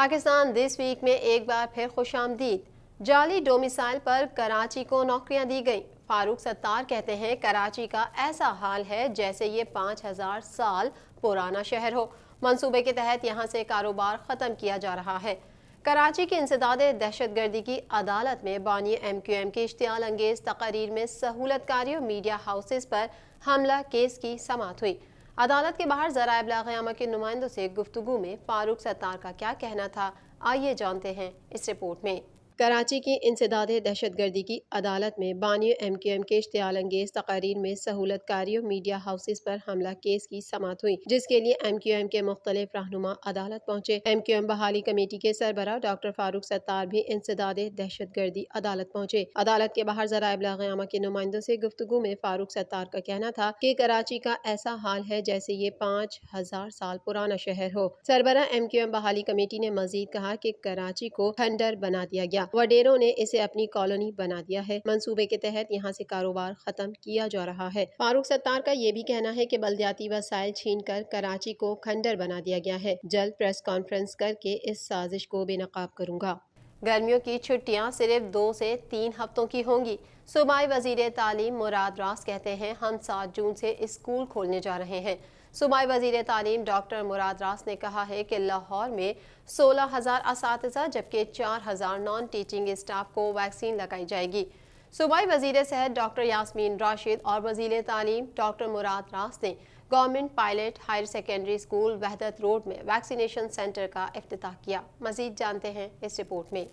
Pakistan this week میں ایک بار پھر خوش آمدید۔ جعلی ڈومیسائل پر کراچی کو نوکریاں دی گئیں۔ فاروق ستار کہتے ہیں کراچی کا ایسا حال ہے جیسے یہ 5000 سال پرانا شہر ہو۔ منصوبے کے تحت یہاں سے کاروبار ختم کیا جا رہا ہے۔ کراچی کی انسداد دہشت گردی کی عدالت میں بانی MQM کی اشتعال انگیز تقاریر میں سہولت کاریوں میڈیا ہاؤسز پر حملہ کیس کی سماعت ہوئی۔ عدالت کے باہر ذرائع ابلاغ عامہ کے نمائندوں سے گفتگو میں فاروق ستار کا کیا کہنا تھا، آئیے جانتے ہیں اس رپورٹ میں۔ کراچی کی انسداد دہشت گردی کی عدالت میں بانی MQM کے اشتعال انگیز تقاریر میں سہولت کاریوں میڈیا ہاؤسز پر حملہ کیس کی سماعت ہوئی، جس کے لیے MQM کے مختلف رہنما عدالت پہنچے۔ MQM بحالی کمیٹی کے سربراہ ڈاکٹر فاروق ستار بھی انسداد دہشت گردی عدالت پہنچے۔ عدالت کے باہر ذرائع ابلاغ عامہ کے نمائندوں سے گفتگو میں فاروق ستار کا کہنا تھا کہ کراچی کا ایسا حال ہے جیسے یہ 5000 سال پرانا شہر ہو۔ سربراہ MQM بحالی کمیٹی نے مزید کہا کہ کراچی کو کھنڈر بنا دیا گیا، وڈیروں نے اسے اپنی کالونی بنا دیا ہے۔ منصوبے کے تحت یہاں سے کاروبار ختم کیا جا رہا ہے۔ فاروق ستار کا یہ بھی کہنا ہے کہ بلدیاتی وسائل چھین کر کراچی کو کھنڈر بنا دیا گیا ہے۔ جلد پریس کانفرنس کر کے اس سازش کو بے نقاب کروں گا۔ گرمیوں کی چھٹیاں صرف 2 سے 3 ہفتوں کی ہوں گی۔ صوبائی وزیر تعلیم مراد راس کہتے ہیں ہم 7 جون سے اسکول کھولنے جا رہے ہیں۔ صوبائی وزیر تعلیم ڈاکٹر مراد راس نے کہا ہے کہ لاہور میں 16,000 اساتذہ جبکہ 4,000 نان ٹیچنگ اسٹاف کو ویکسین لگائی جائے گی۔ صوبائی وزیر صحت ڈاکٹر یاسمین راشد اور وزیر تعلیم ڈاکٹر مراد راس نے government pilot higher secondary school Wahdat road میں ویکسینیشن سینٹر کا افتتاح کیا۔ مزید جانتے ہیں اس رپورٹ میں۔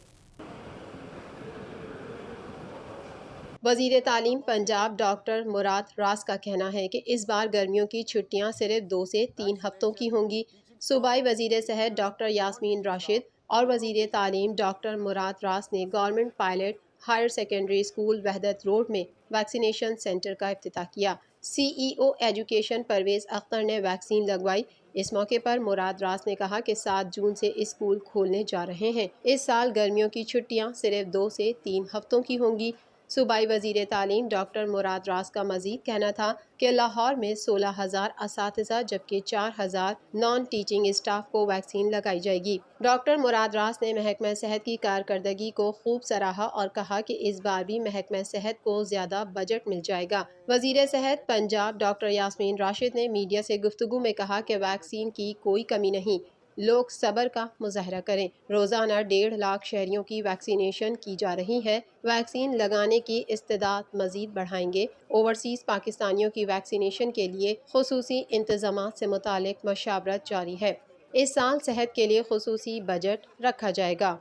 وزیر تعلیم پنجاب ڈاکٹر مراد راس کا کہنا ہے کہ اس بار گرمیوں کی چھٹیاں صرف 2 سے 3 ہفتوں کی ہوں گی۔ صوبائی وزیر صحت ڈاکٹر یاسمین راشد اور وزیر تعلیم ڈاکٹر مراد راس نے government pilot higher secondary school Wahdat road میں ویکسینیشن سینٹر کا افتتاح کیا۔ CEO ایجوکیشن پرویز اختر نے ویکسین لگوائی۔ اس موقع پر مراد راس نے کہا کہ 7 جون سے اسکول کھولنے جا رہے ہیں۔ اس سال گرمیوں کی چھٹیاں صرف 2 سے 3 ہفتوں کی ہوں گی۔ صوبائی وزیر تعلیم ڈاکٹر مراد راس کا مزید کہنا تھا کہ لاہور میں 16,000 اساتذہ جبکہ 4,000 نان ٹیچنگ اسٹاف کو ویکسین لگائی جائے گی۔ ڈاکٹر مراد راس نے محکمہ صحت کی کارکردگی کو خوب سراہا اور کہا کہ اس بار بھی محکمہ صحت کو زیادہ بجٹ مل جائے گا۔ وزیر صحت پنجاب ڈاکٹر یاسمین راشد نے میڈیا سے گفتگو میں کہا کہ ویکسین کی کوئی کمی نہیں، لوگ صبر کا مظاہرہ کریں۔ روزانہ 1.5 لاکھ شہریوں کی ویکسینیشن کی جا رہی ہے۔ ویکسین لگانے کی استعداد مزید بڑھائیں گے۔ اوورسیز پاکستانیوں کی ویکسینیشن کے لیے خصوصی انتظامات سے متعلق مشاورت جاری ہے۔ اس سال صحت کے لیے خصوصی بجٹ رکھا جائے گا۔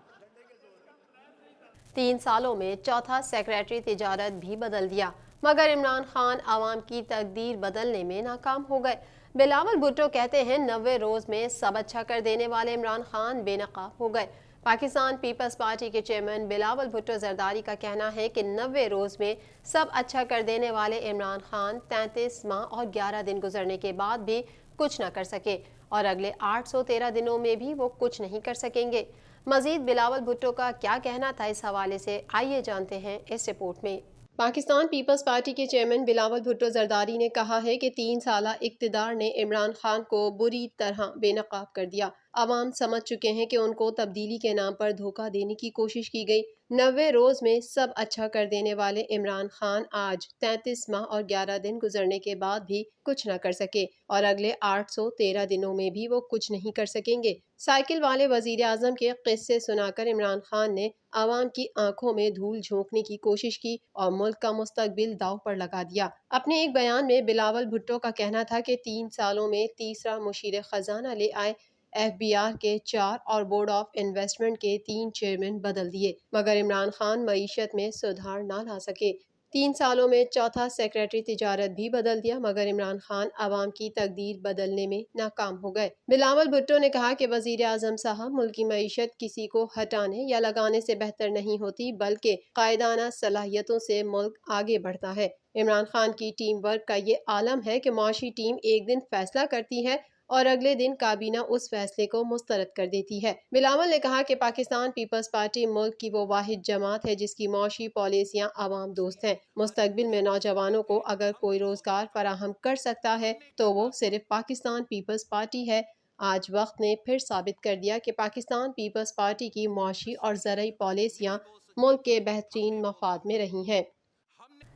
3 سالوں میں چوتھا سیکریٹری تجارت بھی بدل دیا، مگر عمران خان عوام کی تقدیر بدلنے میں ناکام ہو گئے۔ بلاول بھٹو کہتے ہیں 90 روز میں سب اچھا کر دینے والے عمران خان بے نقاب ہو گئے۔ پاکستان پیپلز پارٹی کے چیئرمین بلاول بھٹو زرداری کا کہنا ہے کہ 90 روز میں سب اچھا کر دینے والے عمران خان 33 ماہ اور 11 دن گزرنے کے بعد بھی کچھ نہ کر سکے اور اگلے 813 دنوں میں بھی وہ کچھ نہیں کر سکیں گے۔ مزید بلاول بھٹو کا کیا کہنا تھا اس حوالے سے آئیے جانتے ہیں اس رپورٹ میں۔ پاکستان پیپلز پارٹی کے چیئرمین بلاول بھٹو زرداری نے کہا ہے کہ 3 سالہ اقتدار نے عمران خان کو بری طرح بے نقاب کر دیا۔ عوام سمجھ چکے ہیں کہ ان کو تبدیلی کے نام پر دھوکہ دینے کی کوشش کی گئی۔ 90 روز میں سب اچھا کر دینے والے عمران خان آج 33 ماہ اور 11 دن گزرنے کے بعد بھی کچھ نہ کر سکے اور اگلے 813 دنوں میں بھی وہ کچھ نہیں کر سکیں گے۔ سائیکل والے وزیر اعظم کے قصے سنا کر عمران خان نے عوام کی آنکھوں میں دھول جھونکنے کی کوشش کی اور ملک کا مستقبل داؤ پر لگا دیا۔ اپنے ایک بیان میں بلاول بھٹو کا کہنا تھا کہ 3 سالوں میں تیسرا مشیر خزانہ لے آئے، FBR کے 4 اور بورڈ آف انویسٹمنٹ کے 3 چیئرمین بدل دیے، مگر عمران خان معیشت میں سدھار نہ لا سکے۔ 3 سالوں میں چوتھا سیکریٹری تجارت بھی بدل دیا، مگر عمران خان عوام کی تقدیر بدلنے میں ناکام ہو گئے۔ بلاول بھٹو نے کہا کہ وزیر اعظم صاحب، ملکی معیشت کسی کو ہٹانے یا لگانے سے بہتر نہیں ہوتی بلکہ قائدانہ صلاحیتوں سے ملک آگے بڑھتا ہے۔ عمران خان کی ٹیم ورک کا یہ عالم ہے کہ معاشی ٹیم ایک دن فیصلہ کرتی ہے اور اگلے دن کابینہ اس فیصلے کو مسترد کر دیتی ہے۔ بلاول نے کہا کہ پاکستان پیپلز پارٹی ملک کی وہ واحد جماعت ہے جس کی معاشی پالیسیاں عوام دوست ہیں۔ مستقبل میں نوجوانوں کو اگر کوئی روزگار فراہم کر سکتا ہے تو وہ صرف پاکستان پیپلز پارٹی ہے۔ آج وقت نے پھر ثابت کر دیا کہ پاکستان پیپلز پارٹی کی معاشی اور زرعی پالیسیاں ملک کے بہترین مفاد میں رہی ہیں۔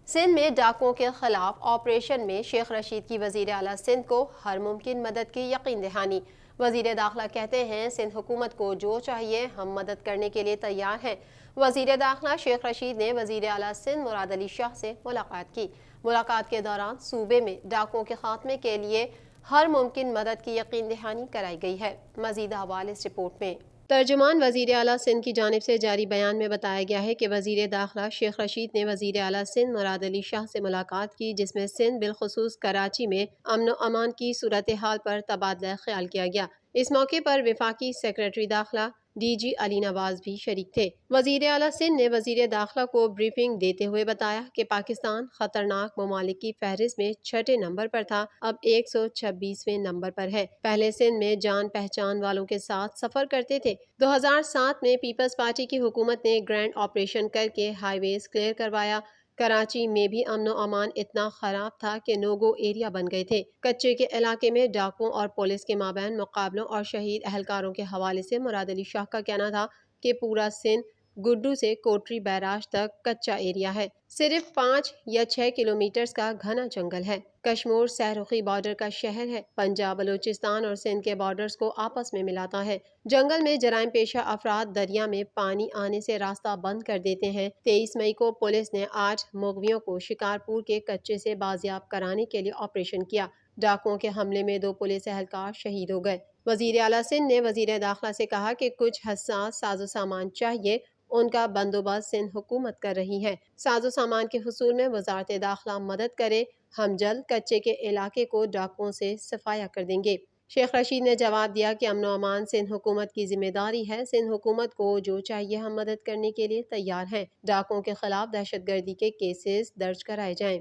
سندھ میں ڈاکوؤں کے خلاف آپریشن میں شیخ رشید کی وزیر اعلیٰ سندھ کو ہر ممکن مدد کی یقین دہانی۔ وزیر داخلہ کہتے ہیں سندھ حکومت کو جو چاہیے ہم مدد کرنے کے لیے تیار ہیں۔ وزیر داخلہ شیخ رشید نے وزیر اعلیٰ سندھ مراد علی شاہ سے ملاقات کی۔ ملاقات کے دوران صوبے میں ڈاکوؤں کے خاتمے کے لیے ہر ممکن مدد کی یقین دہانی کرائی گئی ہے۔ مزید حوالے اس رپورٹ میں۔ ترجمان وزیر اعلیٰ سندھ کی جانب سے جاری بیان میں بتایا گیا ہے کہ وزیر داخلہ شیخ رشید نے وزیر اعلیٰ سندھ مراد علی شاہ سے ملاقات کی، جس میں سندھ بالخصوص کراچی میں امن و امان کی صورتحال پر تبادلہ خیال کیا گیا۔ اس موقع پر وفاقی سیکرٹری داخلہ ڈی جی علی نواز بھی شریک تھے۔ وزیر اعلیٰ سندھ نے وزیر داخلہ کو بریفنگ دیتے ہوئے بتایا کہ پاکستان خطرناک ممالک کی فہرست میں 6 نمبر پر تھا، اب 126ویں نمبر پر ہے۔ پہلے سندھ میں جان پہچان والوں کے ساتھ سفر کرتے تھے۔ 2007 میں پیپلز پارٹی کی حکومت نے گرینڈ آپریشن کر کے ہائی ویز کلیئر کروایا۔ کراچی میں بھی امن و امان اتنا خراب تھا کہ نوگو ایریا بن گئے تھے۔ کچے کے علاقے میں ڈاکوؤں اور پولیس کے مابین مقابلوں اور شہید اہلکاروں کے حوالے سے مراد علی شاہ کا کہنا تھا کہ پورا سندھ گڈو سے کوٹری بیراج تک کچا ایریا ہے۔ صرف 5 یا 6 کلومیٹرز کا گھنا جنگل ہے۔ کشمور سہرخی بارڈر کا شہر ہے۔ پنجاب بلوچستان اور سندھ کے بارڈرز کو آپس میں ملاتا ہے۔ جنگل میں جرائم پیشہ افراد دریا میں پانی آنے سے راستہ بند کر دیتے ہیں۔ 23 مئی کو پولیس نے 8 مغویوں کو شکارپور کے کچے سے بازیاب کرانے کے لیے آپریشن کیا۔ ڈاکوؤں کے حملے میں 2 پولیس اہلکار شہید ہو گئے۔ وزیر اعلیٰ سندھ نے وزیر داخلہ سے کہا کہ کچھ حساس ساز و سامان چاہیے، ان کا بندوبست سندھ حکومت کر رہی ہے۔ ساز و سامان کے حصول میں وزارت داخلہ مدد کرے، ہم جلد کچے کے علاقے کو ڈاکوؤں سے صفایا کر دیں گے۔ شیخ رشید نے جواب دیا کہ امن و امان سندھ حکومت کی ذمہ داری ہے، سندھ حکومت کو جو چاہیے ہم مدد کرنے کے لیے تیار ہیں۔ ڈاکوؤں کے خلاف دہشت گردی کے کیسز درج کرائے جائیں۔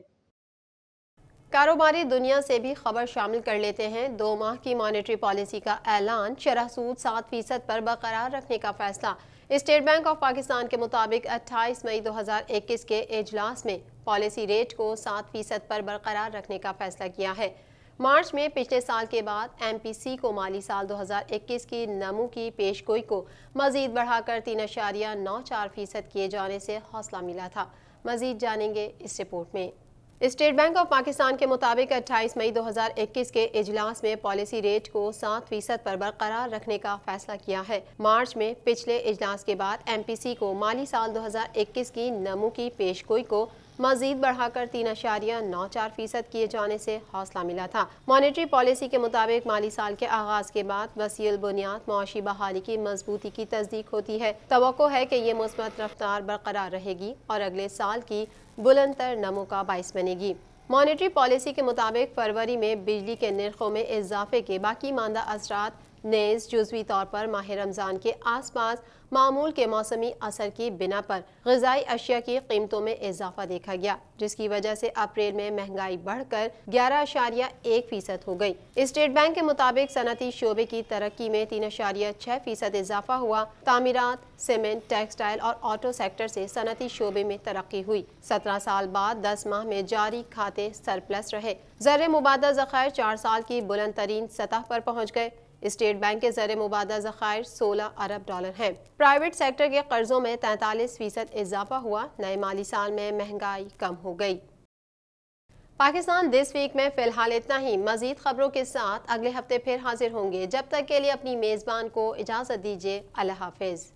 کاروباری دنیا سے بھی خبر شامل کر لیتے ہیں۔ 2 ماہ کی مانیٹری پالیسی کا اعلان، شرح سود 7% پر برقرار رکھنے کا فیصلہ۔ اسٹیٹ بینک آف پاکستان کے مطابق 28 مئی 2021 کے اجلاس میں پالیسی ریٹ کو 7% پر برقرار رکھنے کا فیصلہ کیا ہے۔ مارچ میں پچھلے سال کے بعد ایم پی سی کو مالی سال 2021 کی نمو کی پیش گوئی کو مزید بڑھا کر 3.94% کیے جانے سے حوصلہ ملا تھا۔ مزید جانیں گے اس رپورٹ میں۔ اسٹیٹ بینک آف پاکستان کے مطابق 28 مئی 2021 کے اجلاس میں پالیسی ریٹ کو 7% پر برقرار رکھنے کا فیصلہ کیا ہے۔ مارچ میں پچھلے اجلاس کے بعد ایم پی سی کو مالی سال 2021 کی نمو کی پیش گوئی کو مزید بڑھا کر 3.94% کیے جانے سے حوصلہ ملا تھا۔ مانیٹری پالیسی کے مطابق مالی سال کے آغاز کے بعد وسیع البنیاد معاشی بحالی کی مضبوطی کی تصدیق ہوتی ہے۔ توقع ہے کہ یہ مثبت رفتار برقرار رہے گی اور اگلے سال کی بلند تر نمو کا باعث بنے گی۔ مانیٹری پالیسی کے مطابق فروری میں بجلی کے نرخوں میں اضافے کے باقی ماندہ اثرات نیز جزوی طور پر ماہ رمضان کے آس پاس معمول کے موسمی اثر کی بنا پر غذائی اشیاء کی قیمتوں میں اضافہ دیکھا گیا، جس کی وجہ سے اپریل میں مہنگائی بڑھ کر 11.1% ہو گئی۔ اسٹیٹ بینک کے مطابق صنعتی شعبے کی ترقی میں 3.6% اضافہ ہوا۔ تعمیرات، سیمنٹ، ٹیکسٹائل اور آٹو سیکٹر سے صنعتی شعبے میں ترقی ہوئی۔ 17 سال بعد 10 ماہ میں جاری کھاتے سرپلس رہے۔ زر مبادلہ ذخائر 4 سال کی بلند ترین سطح پر پہنچ گئے۔ اسٹیٹ بینک کے زر مبادلہ ذخائر $16 ارب ہیں۔ پرائیویٹ سیکٹر کے قرضوں میں 43% اضافہ ہوا۔ نئے مالی سال میں مہنگائی کم ہو گئی۔ پاکستان دس ویک میں فی الحال اتنا ہی۔ مزید خبروں کے ساتھ اگلے ہفتے پھر حاضر ہوں گے۔ جب تک کے لیے اپنی میزبان کو اجازت دیجیے۔ اللہ حافظ۔